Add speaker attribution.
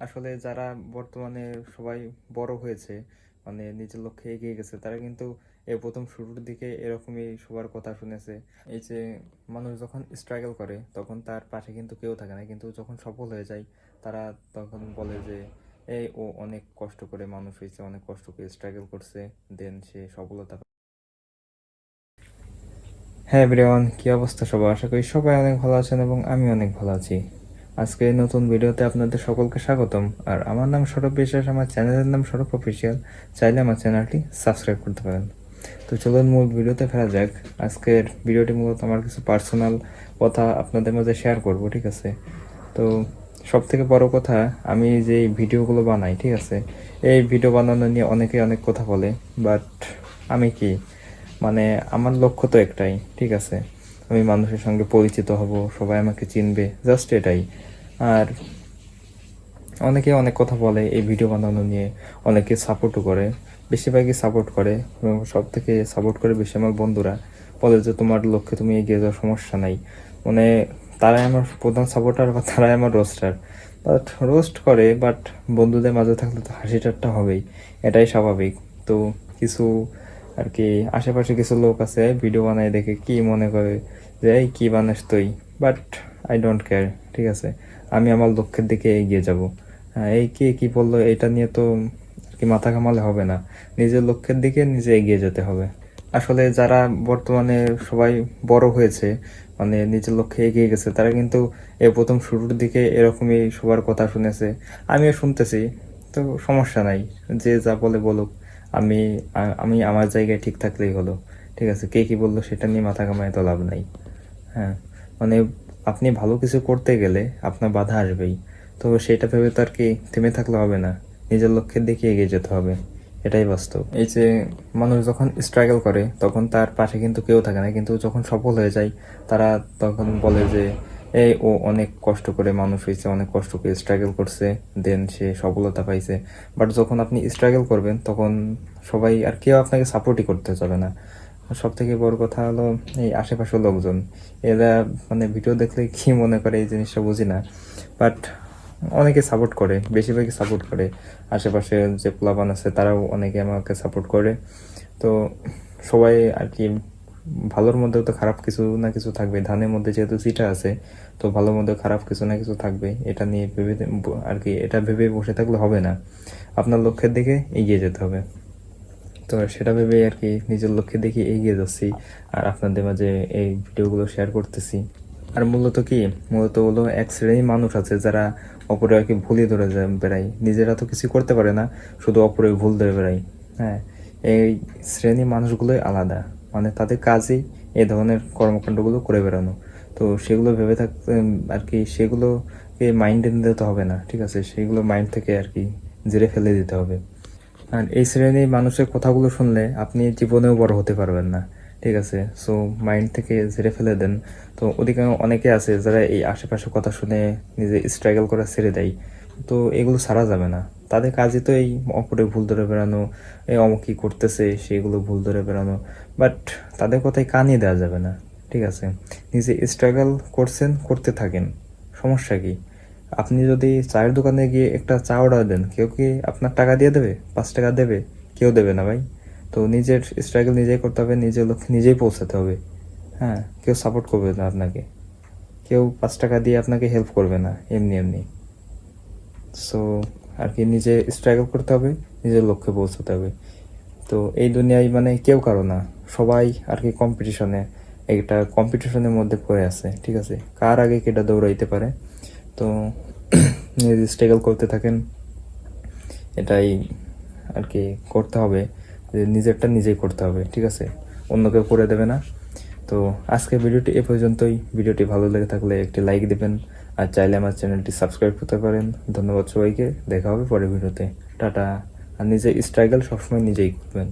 Speaker 1: আসলে যারা বর্তমানে সবাই বড় হয়েছে, মানে নিজের লক্ষ্যে এগিয়ে গেছে, তারা কিন্তু এই প্রথম শুরুর দিকে এরকমই সবার কথা শুনেছে। এই যে মানুষ যখন স্ট্রাগল করে তখন তার পাশে কিন্তু কেউ থাকে না, কিন্তু যখন সফল হয়ে যায় তারা তখন বলে যে এই ও অনেক কষ্ট করে মানুষ হয়েছে, অনেক কষ্ট করে স্ট্রাগল করছে, দেন সে সফলতা হ্যাঁ এভরিওয়ান, কি অবস্থা সবার? আশা করি সবাই অনেক ভালো আছেন এবং আমি অনেক ভালো আছি। আজকে এই নতুন ভিডিওতে আপনাদের সকলকে স্বাগতম। আর আমার নাম সৌরভ বিশ্বাস, আমার চ্যানেলের নাম সৌরভ অফিসিয়াল। চাইলে আমার চ্যানেলটি সাবস্ক্রাইব করতে পারেন। তো চলুন মূল ভিডিওতে ফেরা যাক। আজকের ভিডিওটি মূলত আমার কিছু পার্সোনাল কথা আপনাদের মাঝে শেয়ার করব, ঠিক আছে? তো সব থেকে বড় কথা, আমি যে ভিডিওগুলো বানাই, ঠিক আছে, এই ভিডিও বানানো নিয়ে অনেকে অনেক কথা বলে, বাট আমি কি, মানে আমার লক্ষ্য তো একটাই, ঠিক আছে, আমি মানুষের সঙ্গে পরিচিত হব, সবাই আমাকে চিনবে, জাস্ট এটাই। আর অনেকে অনেক কথা বলে এই ভিডিও বানানো নিয়ে, অনেকে সাপোর্টও করে, বেশিরভাগই সাপোর্ট করে এবং সব থেকে সাপোর্ট করে বেশি আমার বন্ধুরা। বলে যে তোমার লক্ষ্যে তুমি এগিয়ে যাওয়ার সমস্যা নাই, মানে তারাই আমার প্রধান সাপোর্টার বা তারাই আমার রোস্টার। বাট রোস্ট করে, বাট বন্ধুদের মাঝে থাকলে তো হাসি ঠাট্টা হবেই, এটাই স্বাভাবিক। তো কিছু আর কি আশেপাশে কিছু লোক আছে ভিডিও বানায় দেখে কি মনে করে যে এই কী বানাস তুই, বাট আই ডোন্ট কেয়ার, ঠিক আছে, আমি আমার লক্ষ্যের দিকে এগিয়ে যাব। হ্যাঁ, এই কে কি বললো এটা নিয়ে তো আর কি মাথা ঘামালে হবে না, নিজের লক্ষ্যের দিকে নিজে এগিয়ে যেতে হবে। আসলে যারা বর্তমানে সবাই বড় হয়েছে, মানে নিজের লক্ষ্যে এগিয়ে গেছে, তারা কিন্তু এই প্রথম শুরুর দিকে এরকমই সবার কথা শুনেছে, আমিও শুনতেছি। তো সমস্যা নাই, যে যা বলে বলুক, আমি আমি আমার জায়গায় ঠিক থাকলেই হলো, ঠিক আছে, কে কি বললো সেটা নিয়ে মাথা ঘামায় তো লাভ নাই। হ্যাঁ, মানে আপনি ভালো কিছু করতে গেলে আপনার বাধা আসবেই, তো সেটা ভেবে তো আর কি থেমে থাকলে হবে না, নিজের লক্ষ্যের দিকে এগিয়ে যেতে হবে, এটাই বাস্তব। এই যে মানুষ যখন স্ট্রাগল করে তখন তার পাশে কিন্তু কেউ থাকে না, কিন্তু যখন সফল হয়ে যায় তারা তখন বলে যে এই ও অনেক কষ্ট করে মানুষ হয়েছে, অনেক কষ্ট করে স্ট্রাগল করছে, দেন সে সফলতা পাইছে। বাট যখন আপনি স্ট্রাগল করবেন তখন সবাই আর কেউ আপনাকে সাপোর্টই করতে চলে না। সব থেকে বড় কথা হলো এই আশেপাশের লোকজন, এরা মানে ভিডিও দেখলে কি মনে করে এই জিনিসটা বুঝি না, বাট অনেকে সাপোর্ট করে, বেশিরভাগই সাপোর্ট করে। আশেপাশে যে পোলাপান আছে তারাও অনেকে আমাকে সাপোর্ট করে। তো সবাই আর কি, ভালোর মধ্যেও তো খারাপ কিছু না কিছু থাকবে, ধানের মধ্যে যেহেতু চিটা আছে, তো ভালোর মধ্যে খারাপ কিছু না কিছু থাকবে, এটা নিয়ে ভেবে আর কি এটা ভেবে বসে থাকলে হবে না, আপনার লক্ষ্যের দিকে এগিয়ে যেতে হবে। তো সেটা ভেবেই আর কি নিজের লক্ষ্যের দিকে এগিয়ে যাচ্ছি, আর আপনাদের মাঝে এই ভিডিওগুলো শেয়ার করতেছি। আর মূলত কি, মূলত হলো এক শ্রেণীর মানুষ আছে যারা অপরে আর কি ভুলই ধরে যায় বেড়ায়, নিজেরা তো কিছু করতে পারে না, শুধু অপরের ভুল ধরে বেড়ায়। হ্যাঁ, এই শ্রেণীর মানুষগুলোই আলাদা, মানে তাদের কাজই এই ধরনের কর্মকাণ্ডগুলো করে বেড়ানো। তো সেগুলো ভেবে থাকতে আর কি, সেগুলোকে মাইন্ডে নিতে হবে না, ঠিক আছে, সেগুলো মাইন্ড থেকে আর কি ঝেড়ে ফেলে দিতে হবে। আর এই শ্রেণীর মানুষের কথাগুলো শুনলে আপনি জীবনেও বড় হতে পারবেন না, ঠিক আছে, সো মাইন্ড থেকে ঝেড়ে ফেলে দেন। তো অধিকাংশ অনেকে আছে যারা এই আশেপাশের কথা শুনে নিজে স্ট্রাগল করা ছেড়ে দেয়, তো এগুলো ছাড়া যাবে না। তাদের কাজই তো এই অপরে ভুল ধরে বেড়ানো, এই অমুক কী করতেছে সেগুলো ভুল ধরে বেড়ানো, বাট তাদের কথায় কানই দেওয়া যাবে না, ঠিক আছে, নিজে স্ট্রাগল করছেন, করতে থাকেন, সমস্যা কি? আপনি যদি চায়ের দোকানে গিয়ে একটা চা অর্ডার দেন, কেউ কি আপনার টাকা দিয়ে দেবে? 5 টাকা দেবে? কেউ দেবে না ভাই। তো নিজের স্ট্রাগল নিজেই করতে হবে, নিজের লক্ষ্যে নিজেই পৌঁছাতে হবে। হ্যাঁ, কেউ সাপোর্ট করবে না আপনাকে, কেউ 5 টাকা দিয়ে আপনাকে হেল্প করবে না এমনি এমনি। সো আর কি নিজে স্ট্রাগল করতে হবে, নিজের লক্ষ্যে পৌঁছাতে হবে। তো এই দুনিয়ায় মানে কেউ কারো না, সবাই আর কি কম্পিটিশনে, একটা কম্পিটিশনের মধ্যে পড়ে আছে, ঠিক আছে, কার আগে কেটা দৌড়াইতে পারে। তো নিজে স্ট্রাগল করতে থাকেন, এটাই আর কি করতে হবে, যে নিজেরটা নিজেই করতে হবে, ঠিক আছে, অন্য কেউ করে দেবে না। তো আজকে ভিডিওটি এ পর্যন্তই। ভিডিওটি ভালো লেগে থাকলে একটি লাইক দেবেন, আর চাইলে আমার চ্যানেলটি সাবস্ক্রাইব করতে পারেন। ধন্যবাদ সবাইকে, দেখা হবে পরের ভিডিওতে। টাটা। আর নিজের স্ট্রাগল সবসময় নিজেই করবেন।